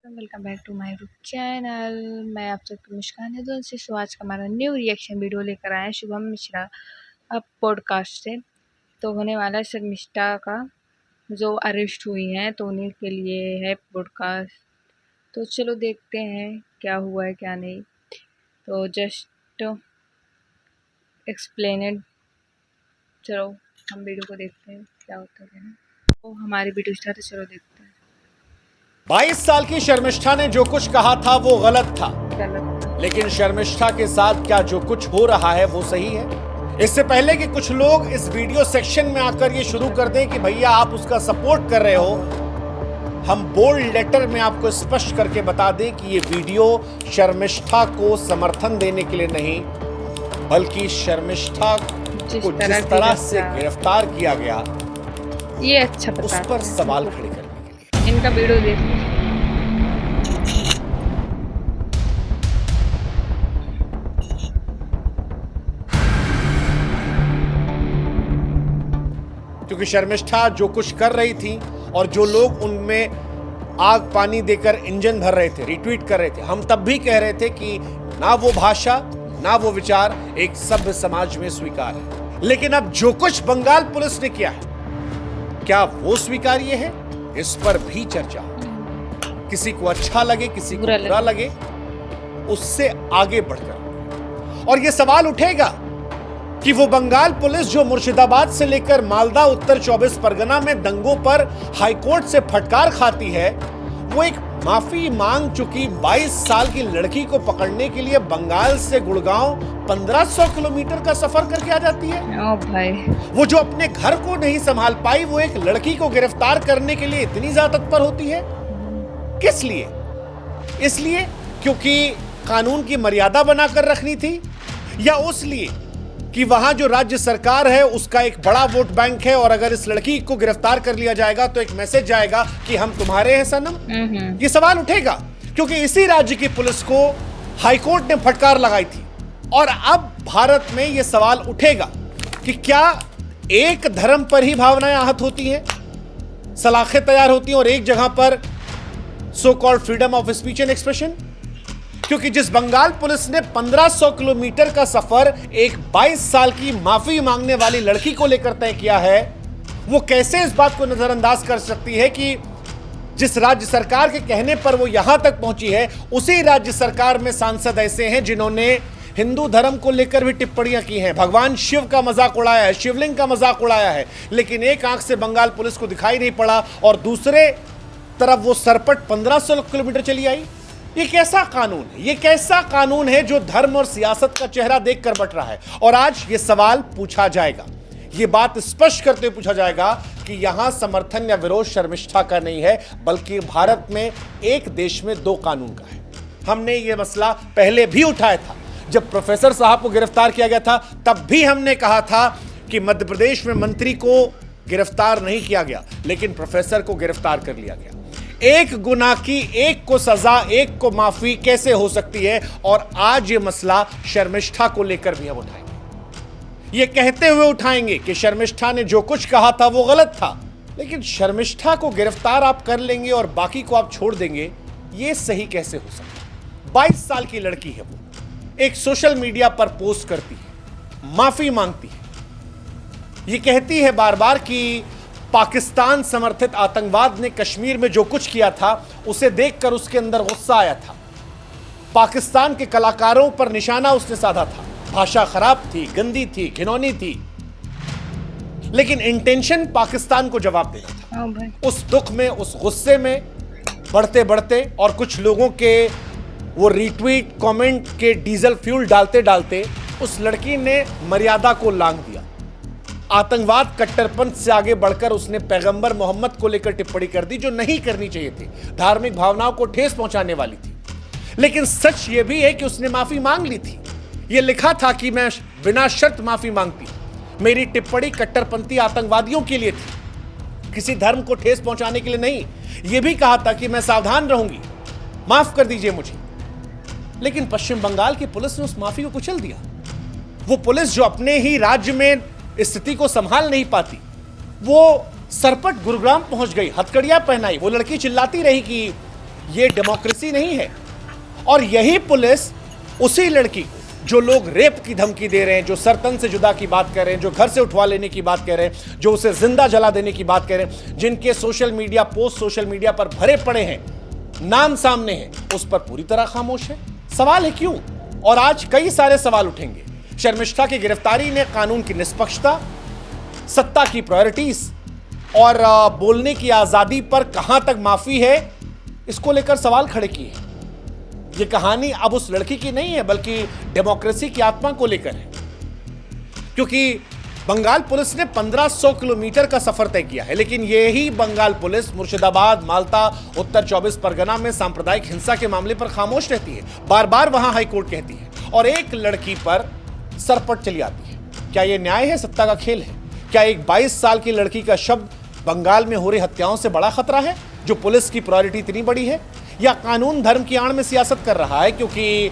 Welcome back to my YouTube channel. मैं आप सबकी मुस्कान है दोस्त से। आज का हमारा न्यू रिएक्शन वीडियो लेकर आए हैं शुभम मिश्रा अब पॉडकास्ट से। तो होने वाला है शर्मिष्ठा का जो अरेस्ट हुई हैं, तो उन्हीं के लिए है पॉडकास्ट। तो चलो देखते हैं क्या हुआ है क्या नहीं। तो जस्ट एक्सप्लेनेड। चलो हम वीडियो को देखते हैं क्या होता है। तो हमारी वीडियो स्टार्ट है, चलो देखते हैं। 22 साल की शर्मिष्ठा ने जो कुछ कहा था वो गलत था, गलत। लेकिन शर्मिष्ठा के साथ क्या जो कुछ हो रहा है वो सही है? इससे पहले कि कुछ लोग इस वीडियो सेक्शन में आकर ये शुरू कर दें कि भैया आप उसका सपोर्ट कर रहे हो, हम बोल्ड लेटर में आपको स्पष्ट करके बता दें कि ये वीडियो शर्मिष्ठा को समर्थन देने के लिए नहीं, बल्कि शर्मिष्ठा को जिस तरह से गिरफ्तार किया गया ये अच्छा उस पर सवाल खड़े करने के लिए इनका वीडियो देखिए। क्योंकि शर्मिष्ठा जो कुछ कर रही थी और जो लोग उनमें आग पानी देकर इंजन भर रहे थे, रिट्वीट कर रहे थे, हम तब भी कह रहे थे कि ना वो भाषा ना वो विचार एक सभ्य समाज में स्वीकार है। लेकिन अब जो कुछ बंगाल पुलिस ने किया है, क्या वो स्वीकार्य है? इस पर भी चर्चा। किसी को अच्छा लगे, किसी को बुरा लगे, उससे आगे बढ़कर और यह सवाल उठेगा कि वो बंगाल पुलिस जो मुर्शिदाबाद से लेकर मालदा उत्तर 24 परगना में दंगों पर हाईकोर्ट से फटकार खाती है, वो एक माफी मांग चुकी 22 साल की लड़की को पकड़ने के लिए बंगाल से गुड़गांव 1500 किलोमीटर का सफर करके आ जाती है। ओ भाई, वो जो अपने घर को नहीं संभाल पाई, वो एक लड़की को गिरफ्तार करने के लिए इतनी ज्यादा तत्पर होती है। किस लिए? इसलिए क्योंकि कानून की मर्यादा बनाकर रखनी थी, या उस लिए कि वहां जो राज्य सरकार है उसका एक बड़ा वोट बैंक है और अगर इस लड़की को गिरफ्तार कर लिया जाएगा तो एक मैसेज जाएगा कि हम तुम्हारे हैं सनम। ये सवाल उठेगा क्योंकि इसी राज्य की पुलिस को हाईकोर्ट ने फटकार लगाई थी और अब भारत में यह सवाल उठेगा कि क्या एक धर्म पर ही भावनाएं आहत होती हैं, सलाखें तैयार होती हैं और एक जगह पर so called freedom of speech and expression? क्योंकि जिस बंगाल पुलिस ने 1500 किलोमीटर का सफर एक 22 साल की माफी मांगने वाली लड़की को लेकर तय किया है, वो कैसे इस बात को नजरअंदाज कर सकती है कि जिस राज्य सरकार के कहने पर वो यहां तक पहुंची है, उसी राज्य सरकार में सांसद ऐसे हैं जिन्होंने हिंदू धर्म को लेकर भी टिप्पणियां की हैं, भगवान शिव का मजाक उड़ाया है, शिवलिंग का मजाक उड़ाया है, लेकिन एक आंख से बंगाल पुलिस को दिखाई नहीं पड़ा और दूसरे तरफ वो सरपट 1500 किलोमीटर चली आई। ये कैसा कानून है? ये कैसा कानून है जो धर्म और सियासत का चेहरा देखकर बट रहा है? और आज ये सवाल पूछा जाएगा, ये बात स्पष्ट करते हुए पूछा जाएगा कि यहां समर्थन या विरोध शर्मिष्ठा का नहीं है, बल्कि भारत में एक देश में दो कानून का है। हमने ये मसला पहले भी उठाया था, जब प्रोफेसर साहब को गिरफ्तार किया गया था तब भी हमने कहा था कि मध्य प्रदेश में मंत्री को गिरफ्तार नहीं किया गया, लेकिन प्रोफेसर को गिरफ्तार कर लिया गया। एक गुनाह की एक को सजा, एक को माफी कैसे हो सकती है? और आज ये मसला शर्मिष्ठा को लेकर भी हम उठाएंगे। ये कहते हुए उठाएंगे कि शर्मिष्ठा ने जो कुछ कहा था वो गलत था, लेकिन शर्मिष्ठा को गिरफ्तार आप कर लेंगे और बाकी को आप छोड़ देंगे, ये सही कैसे हो सकता? 22 साल की लड़की है, वो एक सोशल मीडिया पर पोस्ट करती है, माफी मांगती है, ये कहती है बार बार कि पाकिस्तान समर्थित आतंकवाद ने कश्मीर में जो कुछ किया था उसे देखकर उसके अंदर गुस्सा आया था, पाकिस्तान के कलाकारों पर निशाना उसने साधा था, भाषा खराब थी, गंदी थी, घिनौनी थी, लेकिन इंटेंशन पाकिस्तान को जवाब देना था। उस दुख में, उस गुस्से में बढ़ते बढ़ते और कुछ लोगों के वो रीट्वीट कमेंट के डीजल फ्यूल डालते डालते उस लड़की ने मर्यादा को लांघ दिया। आतंकवाद, कट्टरपंथ से आगे बढ़कर उसने पैगंबर मोहम्मद को लेकर टिप्पणी कर दी जो नहीं करनी चाहिए थी, धार्मिक भावनाओं को ठेस पहुंचाने वाली थी। लेकिन सच यह भी है कि उसने माफी मांग ली थी। यह लिखा था कि मैं बिना शर्त माफी मांगती, मेरी टिप्पणी कट्टरपंथी आतंकवादियों के लिए थी, किसी धर्म को ठेस पहुंचाने के लिए नहीं। यह भी कहा था कि मैं सावधान रहूंगी, माफ कर दीजिए मुझे। लेकिन पश्चिम बंगाल की पुलिस ने उस माफी को कुचल दिया। वो पुलिस जो अपने ही राज्य में स्थिति को संभाल नहीं पाती, वो सरपट गुरुग्राम पहुंच गई, हथकड़ियां पहनाई, वो लड़की चिल्लाती रही कि ये डेमोक्रेसी नहीं है। और यही पुलिस उसी लड़की को, जो लोग रेप की धमकी दे रहे हैं, जो सर तन से जुदा की बात कर रहे हैं, जो घर से उठवा लेने की बात कर रहे हैं, जो उसे जिंदा जला देने की बात कर रहे हैं, जिनके social media post social media पर भरे पड़े हैं, नाम सामने है, उस पर पूरी तरह खामोश है। सवाल है क्यों? और आज कई सारे सवाल उठेंगे। शर्मिष्ठा की गिरफ्तारी ने कानून की निष्पक्षता, सत्ता की प्रायोरिटीज और बोलने की आजादी पर कहां तक माफी है, इसको लेकर सवाल खड़े किए। यह कहानी अब उस लड़की की नहीं है, बल्कि डेमोक्रेसी की आत्मा को लेकर है। क्योंकि बंगाल पुलिस ने 1500 किलोमीटर का सफर तय किया है, लेकिन यही बंगाल पुलिस मुर्शिदाबाद, माल्टा, उत्तर 24 परगना में सांप्रदायिक हिंसा के मामले पर खामोश रहती है। बार बार वहां हाईकोर्ट कहती है और एक लड़की पर सरपट चली आती है। क्या यह न्याय है? सत्ता का खेल है। क्या एक 22 साल की लड़की का शब्द बंगाल में हो रही हत्याओं से बड़ा खतरा है, जो पुलिस की प्रायोरिटी इतनी बड़ी है? या कानून धर्म की आड़ में सियासत कर रहा है? क्योंकि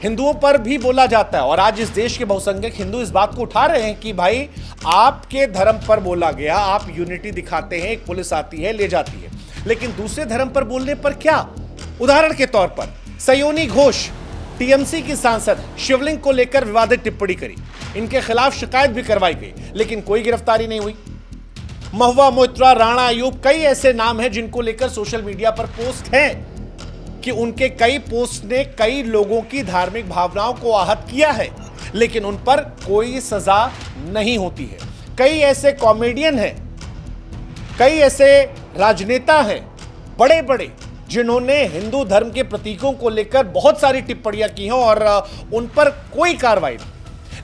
हिंदुओं पर भी बोला जाता है और आज इस देश के बहुसंख्यक हिंदू इस बात को उठा रहे हैं कि भाई आपके धर्म पर बोला गया, आप यूनिटी दिखाते हैं, एक पुलिस आती है ले जाती है, लेकिन दूसरे धर्म पर बोलने पर क्या? उदाहरण के तौर पर सयोनी घोष टीएमसी की सांसद शिवलिंग को लेकर विवादित टिप्पणी करी, इनके खिलाफ शिकायत भी करवाई गई, लेकिन कोई गिरफ्तारी नहीं हुई। महुआ मोइत्रा, राणा अयूब, कई ऐसे नाम हैं जिनको लेकर सोशल मीडिया पर पोस्ट हैं कि उनके कई पोस्ट ने कई लोगों की धार्मिक भावनाओं को आहत किया है, लेकिन उन पर कोई सजा नहीं होती है। कई ऐसे कॉमेडियन हैं, कई ऐसे राजनेता हैं बड़े बड़े, जिन्होंने हिंदू धर्म के प्रतीकों को लेकर बहुत सारी टिप्पणियां की हैं और उन पर कोई कार्रवाई नहीं।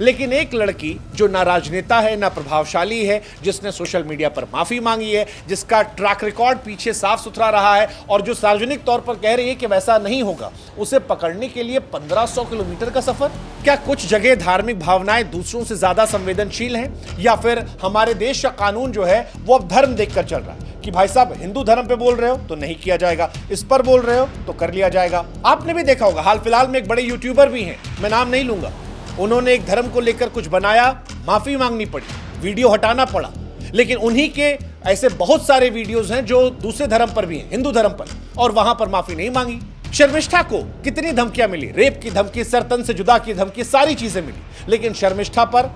लेकिन एक लड़की जो ना राजनेता है, ना प्रभावशाली है, जिसने सोशल मीडिया पर माफी मांगी है, जिसका ट्रैक रिकॉर्ड पीछे साफ सुथरा रहा है और जो सार्वजनिक तौर पर कह रही है कि वैसा नहीं होगा, उसे पकड़ने के लिए 1500 किलोमीटर का सफर? क्या कुछ जगह धार्मिक भावनाएं दूसरों से ज्यादा संवेदनशील हैं, या फिर हमारे देश का कानून जो है वो अब धर्म देखकर चल रहा है कि भाई साहब हिंदू धर्म पे बोल रहे हो तो नहीं किया जाएगा, इस पर बोल रहे हो तो कर लिया जाएगा? आपने भी देखा होगा, हाल फिलहाल में एक बड़े यूट्यूबर भी हैं, मैं नाम नहीं लूंगा, उन्होंने एक धर्म को लेकर कुछ बनाया, माफी मांगनी पड़ी, वीडियो हटाना पड़ा, लेकिन उन्हीं के ऐसे बहुत सारे वीडियोस हैं जो दूसरे धर्म पर भी हैं, हिंदू धर्म पर, और वहां पर माफी नहीं मांगी। शर्मिष्ठा को कितनी धमकियां मिली, रेप की धमकी, सरतन से जुदा की धमकी, सारी चीजें मिली, लेकिन शर्मिष्ठा पर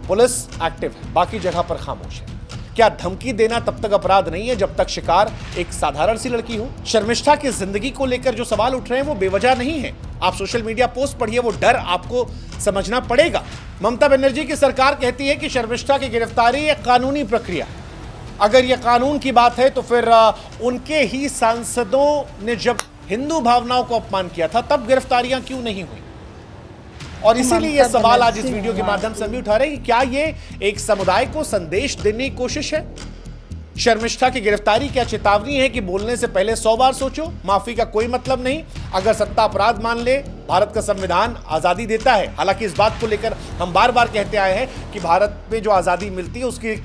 पुलिस एक्टिव है, बाकी जगह पर खामोश है। क्या धमकी देना तब तक अपराध नहीं है जब तक शिकार एक साधारण सी लड़की हो? शर्मिष्ठा की जिंदगी को लेकर जो सवाल उठ रहे हैं वो बेवजह नहीं है। आप सोशल मीडिया पोस्ट पढ़िए, वो डर आपको समझना पड़ेगा। ममता बनर्जी की सरकार कहती है कि शर्मिष्ठा की गिरफ्तारी एक कानूनी प्रक्रिया है। अगर यह कानून की बात है तो फिर उनके ही सांसदों ने जब हिंदू भावनाओं को अपमान किया था तब गिरफ्तारियां क्यों नहीं हुई? और इसीलिए यह सवाल आज इस वीडियो के माध्यम से हम भी उठा रहे हैं कि क्या ये एक समुदाय को संदेश देने की कोशिश है? शर्मिष्ठा की गिरफ्तारी क्या चेतावनी है कि बोलने से पहले 100 बार सोचो, माफी का कोई मतलब नहीं? अगर सत्ता अपराध मान ले, भारत का संविधान आजादी देता है। हालांकि इस बात को लेकर हम बार बार कहते आए हैं कि भारत में जो आजादी मिलती है उसकी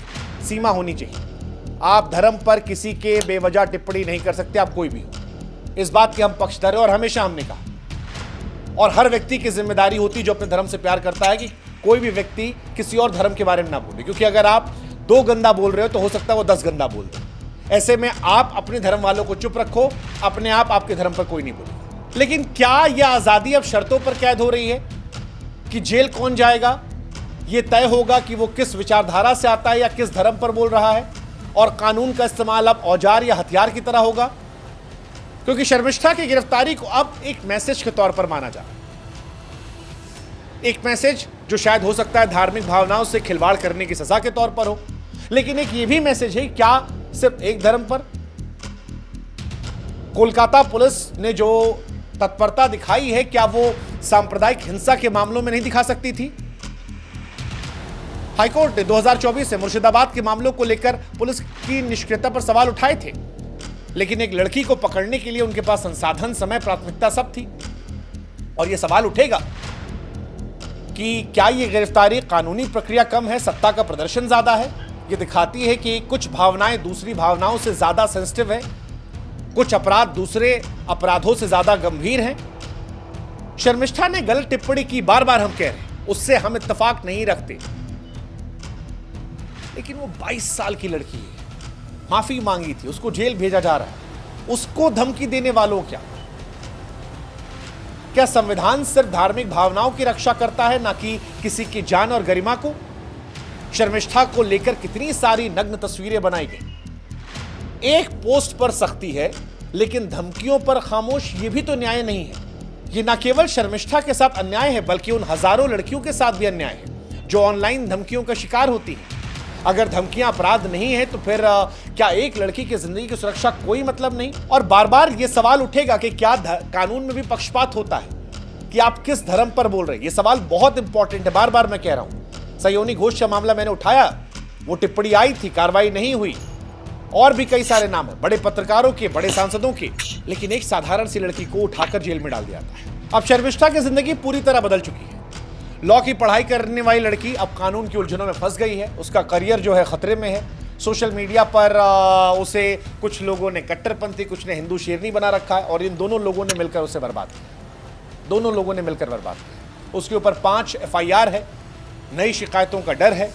सीमा होनी चाहिए। आप धर्म पर किसी के बेवजह टिप्पणी नहीं कर सकते, आप कोई भी हो। इस बात के हम पक्षधर हैं और हमेशा हमने कहा, और हर व्यक्ति की जिम्मेदारी होती जो अपने धर्म से प्यार करता है कि कोई भी व्यक्ति किसी और धर्म के बारे में ना बोले, क्योंकि अगर आप 2 गंदा बोल रहे हो तो हो सकता है वो 10 गंदा बोल दे। ऐसे में आप अपने धर्म वालों को चुप रखो, अपने आप आपके धर्म पर कोई नहीं बोले। लेकिन क्या यह आजादी अब शर्तों पर कैद हो रही है कि जेल कौन जाएगा? यह तय होगा कि वो किस विचारधारा से आता है या किस धर्म पर बोल रहा है, और कानून का इस्तेमाल अब औजार या हथियार की तरह होगा? क्योंकि शर्मिष्ठा की गिरफ्तारी को अब एक मैसेज के तौर पर माना जा रहा है, एक मैसेज जो शायद हो सकता है धार्मिक भावनाओं से खिलवाड़ करने की सजा के तौर पर हो, लेकिन एक ये भी मैसेज है, क्या सिर्फ एक धर्म पर? कोलकाता पुलिस ने जो तत्परता दिखाई है, क्या वो सांप्रदायिक हिंसा के मामलों में नहीं दिखा सकती थी? हाईकोर्ट ने 2024 से मुर्शिदाबाद के मामलों को लेकर पुलिस की निष्क्रियता पर सवाल उठाए थे, लेकिन एक लड़की को पकड़ने के लिए उनके पास संसाधन, समय, प्राथमिकता सब थी। और यह सवाल उठेगा कि क्या यह गिरफ्तारी कानूनी प्रक्रिया कम है, सत्ता का प्रदर्शन ज्यादा है? यह दिखाती है कि कुछ भावनाएं दूसरी भावनाओं से ज्यादा सेंसिटिव है, कुछ अपराध दूसरे अपराधों से ज्यादा गंभीर हैं। शर्मिष्ठा ने गलत टिप्पणी की, बार बार हम कह रहे हैं, उससे हम इत्तेफाक नहीं रखते, लेकिन वो 22 साल की लड़की है, माफी मांगी थी, उसको जेल भेजा जा रहा है। उसको धमकी देने वालों क्या संविधान सिर्फ धार्मिक भावनाओं की रक्षा करता है, ना कि किसी की जान और गरिमा को? शर्मिष्ठा को लेकर कितनी सारी नग्न तस्वीरें बनाई गई। एक पोस्ट पर सख्ती है, लेकिन धमकियों पर खामोश, ये भी तो न्याय नहीं है। ये न केवल शर्मिष्ठा के साथ अन्याय है, बल्कि उन हजारों लड़कियों के साथ भी अन्याय है जो ऑनलाइन धमकियों का शिकार होती है। अगर धमकियां अपराध नहीं है तो फिर क्या एक लड़की की जिंदगी की सुरक्षा कोई मतलब नहीं? और बार बार यह सवाल उठेगा कि क्या कानून में भी पक्षपात होता है, कि आप किस धर्म पर बोल रहे हैं? यह सवाल बहुत इंपॉर्टेंट है, बार बार मैं कह रहा हूं। सयोनी घोष का मामला मैंने उठाया, वो टिप्पणी आई थी, कार्रवाई नहीं हुई। और भी कई सारे नाम है, बड़े पत्रकारों के, बड़े सांसदों के, लेकिन एक साधारण सी लड़की को उठाकर जेल में डाल दिया था। अब शर्मिष्ठा की जिंदगी पूरी तरह बदल चुकी है। लॉ की पढ़ाई करने वाली लड़की अब कानून की उलझनों में फंस गई है। उसका करियर जो है खतरे में है। सोशल मीडिया पर उसे कुछ लोगों ने कट्टरपंथी, कुछ ने हिंदू शेरनी बना रखा है, और इन दोनों लोगों ने मिलकर उसे बर्बाद किया। दोनों लोगों ने मिलकर बर्बाद किया। उसके ऊपर 5 FIR है, नई शिकायतों का डर है,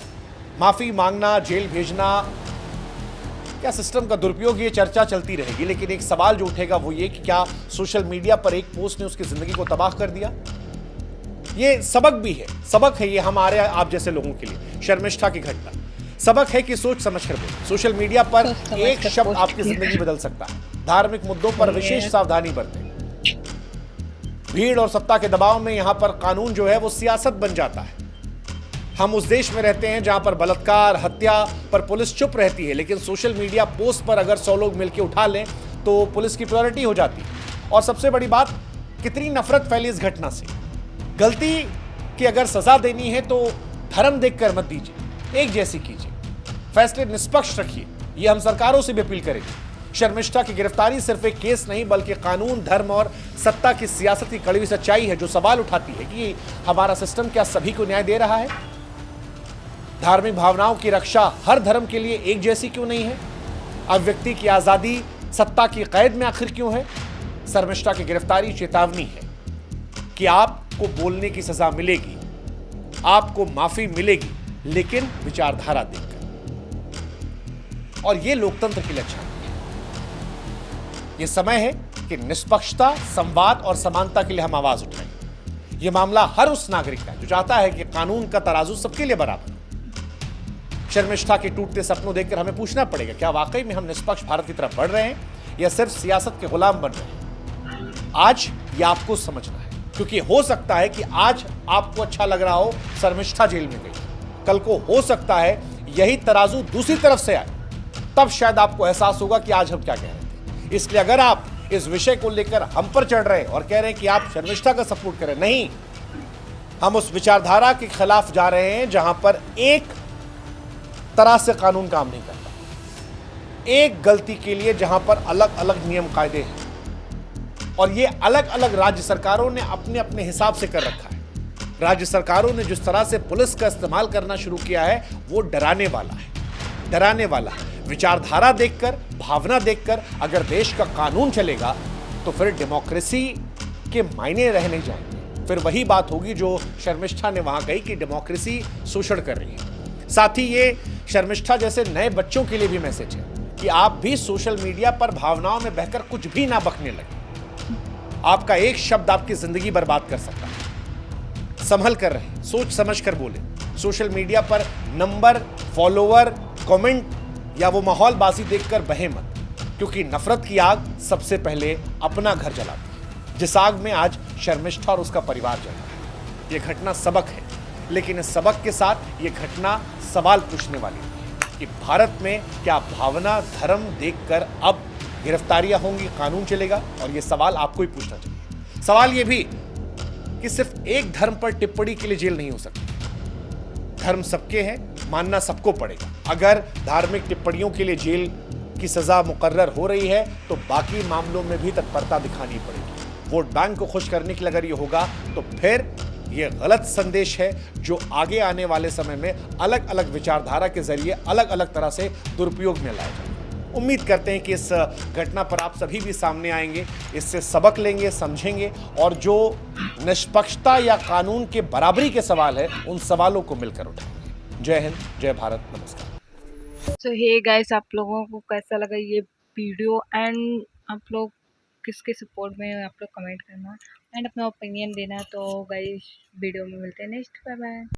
माफी मांगना, जेल भेजना, क्या सिस्टम का दुरुपयोग, ये चर्चा चलती रहेगी। लेकिन एक सवाल जो उठेगा वो ये कि क्या सोशल मीडिया पर एक पोस्ट ने उसकी जिंदगी को तबाह कर दिया? ये सबक भी है, सबक है ये हमारे आप जैसे लोगों के लिए। शर्मिष्ठा की घटना सबक है कि सोच समझ कर बोलो। सोशल मीडिया पर एक शब्द आपकी जिंदगी बदल सकता है। धार्मिक मुद्दों पर विशेष सावधानी बरतें। भीड़ और सत्ता के दबाव में यहां पर कानून जो है वो सियासत बन जाता है। हम उस देश में रहते हैं जहां पर बलात्कार, हत्या पर पुलिस चुप रहती है, लेकिन सोशल मीडिया पोस्ट पर अगर 100 लोग मिलकर उठा लें तो पुलिस की प्रायोरिटी हो जाती है। और सबसे बड़ी बात, कितनी नफरत फैली इस घटना से। गलती की अगर सजा देनी है तो धर्म देखकर मत दीजिए, एक जैसी कीजिए, फैसले निष्पक्ष रखिए। यह हम सरकारों से भी अपील करेंगे। शर्मिष्ठा की गिरफ्तारी सिर्फ एक केस नहीं, बल्कि कानून, धर्म और सत्ता की सियासत की कड़वी सच्चाई है, जो सवाल उठाती है कि हमारा सिस्टम क्या सभी को न्याय दे रहा है? धार्मिक भावनाओं की रक्षा हर धर्म के लिए एक जैसी क्यों नहीं है? अभिव्यक्ति की आजादी सत्ता की कैद में आखिर क्यों है? शर्मिष्ठा की गिरफ्तारी चेतावनी है कि आपको बोलने की सजा मिलेगी, आपको माफी मिलेगी, लेकिन विचारधारा देखकर। और यह लोकतंत्र के लिए अच्छा नहीं है। यह समय है कि निष्पक्षता, संवाद और समानता के लिए हम आवाज उठाएं। यह मामला हर उस नागरिक का जो चाहता है कि कानून का तराजू सबके लिए बराबर। शर्मिष्ठा के टूटते सपनों देखकर हमें पूछना पड़ेगा, क्या वाकई में हम निष्पक्ष भारत की तरफ बढ़ रहे हैं या सिर्फ सियासत के गुलाम बन रहे हैं? आज ये आपको समझना है, क्योंकि हो सकता है कि आज आपको अच्छा लग रहा हो शर्मिष्ठा जेल में गई, कल को हो सकता है यही तराजू दूसरी तरफ से आए, तब शायद आपको एहसास होगा कि आज हम क्या कह रहे थे। इसलिए अगर आप इस विषय को लेकर हम पर चढ़ रहे हैं और कह रहे हैं कि आप शर्मिष्ठा का सपोर्ट करें, नहीं, हम उस विचारधारा के खिलाफ जा रहे हैं जहां पर एक तरह से कानून काम नहीं करता, एक गलती के लिए जहां पर अलग अलग नियम कायदे हैं, और ये अलग अलग राज्य सरकारों ने अपने अपने हिसाब से कर रखा है। राज्य सरकारों ने जिस तरह से पुलिस का इस्तेमाल करना शुरू किया है वो डराने वाला है, डराने वाला है। विचारधारा देखकर, भावना देखकर अगर देश का कानून चलेगा तो फिर डेमोक्रेसी के मायने रह नहीं जाएंगे। फिर वही बात होगी जो शर्मिष्ठा ने वहां कही कि डेमोक्रेसी शोषण कर रही है। साथ ही ये शर्मिष्ठा जैसे नए बच्चों के लिए भी मैसेज है कि आप भी सोशल मीडिया पर भावनाओं में बहकर कुछ भी ना बकने लगे। आपका एक शब्द आपकी जिंदगी बर्बाद कर सकता है। संभल कर रहे, सोच समझ कर बोले। सोशल मीडिया पर नंबर, फॉलोवर, कमेंट या वो माहौलबाजी देखकर बहे मत, क्योंकि नफरत की आग सबसे पहले अपना घर जलाती है, जिस आग में आज शर्मिष्ठा और उसका परिवार जल रहा है। यह घटना सबक है, लेकिन इस सबक के साथ यह घटना सवाल पूछने वाली है कि भारत में क्या भावना, धर्म देखकर अब गिरफ्तारियां होंगी, कानून चलेगा? और यह सवाल आपको ही पूछना चाहिए। सवाल यह भी कि सिर्फ एक धर्म पर टिप्पणी के लिए जेल नहीं हो सकती। धर्म सबके हैं, मानना सबको पड़ेगा। अगर धार्मिक टिप्पणियों के लिए जेल की सजा मुकर्रर हो रही है तो बाकी मामलों में भी तत्परता दिखानी पड़ेगी। वोट बैंक को खुश करने के लिए अगर ये होगा तो फिर यह गलत संदेश है जो आगे आने वाले समय में अलग अलग विचारधारा के जरिए अलग अलग तरह से दुरुपयोग में लाया जाएगा। उम्मीद करते हैं कि इस घटना पर आप सभी भी सामने आएंगे, इससे सबक लेंगे, समझेंगे, और जो निष्पक्षता या कानून के बराबरी के सवाल है उन सवालों को मिलकर उठाएंगे। जय हिंद, जय भारत, नमस्कार। सो हे गाइस, आप लोगों को कैसा लगा ये वीडियो? एंड आप लोग किसके सपोर्ट में हो, आप लोग कमेंट करना एंड अपना ओपिनियन देना। तो गाइस वीडियो में मिलते हैं नेक्स्ट, बाय बाय।